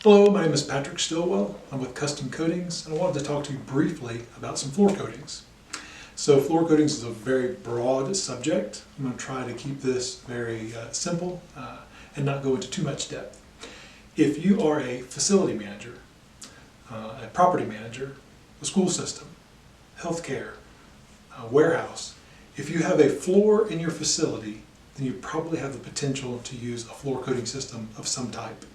Hello, my name is Patrick Stillwell. I'm with Custom Coatings, and I wanted to talk to you briefly about some floor coatings. So floor coatings is a very broad subject. I'm going to try to keep this very simple and not go into too much depth. If you are a facility manager, a property manager, a school system, healthcare, a warehouse, if you have a floor in your facility, then you probably have the potential to use a floor coating system of some type.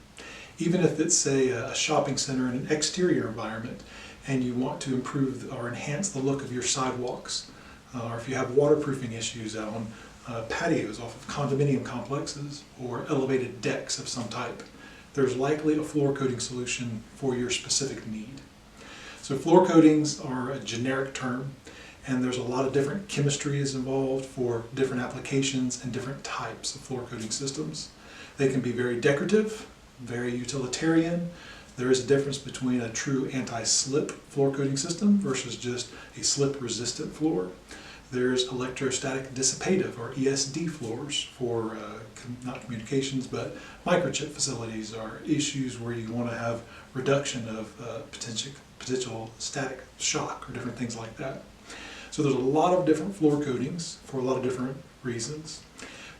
Even if it's, say, a shopping center in an exterior environment and you want to improve or enhance the look of your sidewalks, or if you have waterproofing issues out on patios off of condominium complexes or elevated decks of some type, there's likely a floor coating solution for your specific need. So floor coatings are a generic term, and there's a lot of different chemistries involved for different applications and different types of floor coating systems. They can be very decorative, very utilitarian. There is a difference between a true anti-slip floor coating system versus just a slip-resistant floor. There's electrostatic dissipative, or ESD floors, for not communications but microchip facilities, or issues where you want to have reduction of potential static shock or different things like that. So there's a lot of different floor coatings for a lot of different reasons.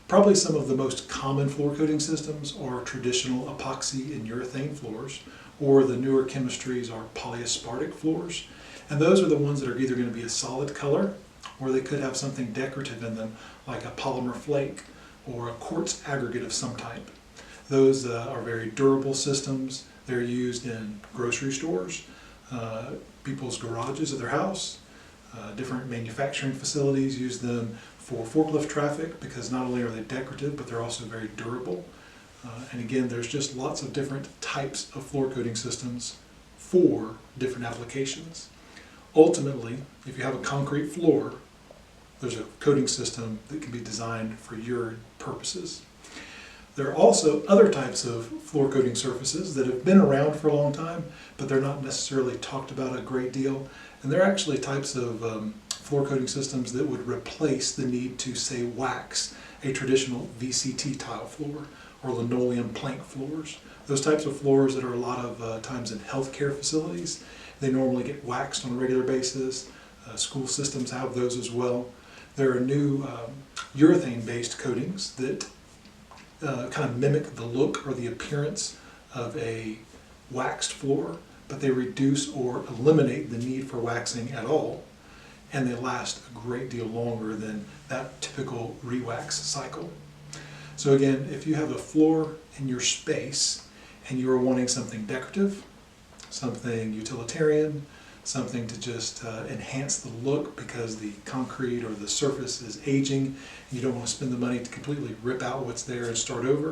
Probably some of the most common floor coating systems are traditional epoxy and urethane floors, or the newer chemistries are polyaspartic floors. And those are the ones that are either going to be a solid color, or they could have something decorative in them, like a polymer flake or a quartz aggregate of some type. Those are very durable systems. They're used in grocery stores, people's garages of their house. Different manufacturing facilities use them for forklift traffic because not only are they decorative, but they're also very durable. And again, there's just lots of different types of floor coating systems for different applications. Ultimately, if you have a concrete floor, there's a coating system that can be designed for your purposes. There are also other types of floor coating surfaces that have been around for a long time, but they're not necessarily talked about a great deal. And they're actually types of floor coating systems that would replace the need to, say, wax a traditional VCT tile floor or linoleum plank floors. Those types of floors that are a lot of times in healthcare facilities, they normally get waxed on a regular basis. School systems have those as well. There are new urethane-based coatings that kind of mimic the look or the appearance of a waxed floor, but they reduce or eliminate the need for waxing at all, and they last a great deal longer than that typical re-wax cycle. So again, if you have a floor in your space and you are wanting something decorative, something utilitarian, something to just enhance the look because the concrete or the surface is aging and you don't want to spend the money to completely rip out what's there and start over,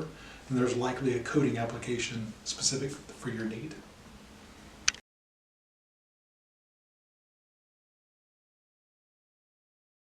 then there's likely a coating application specific for your need.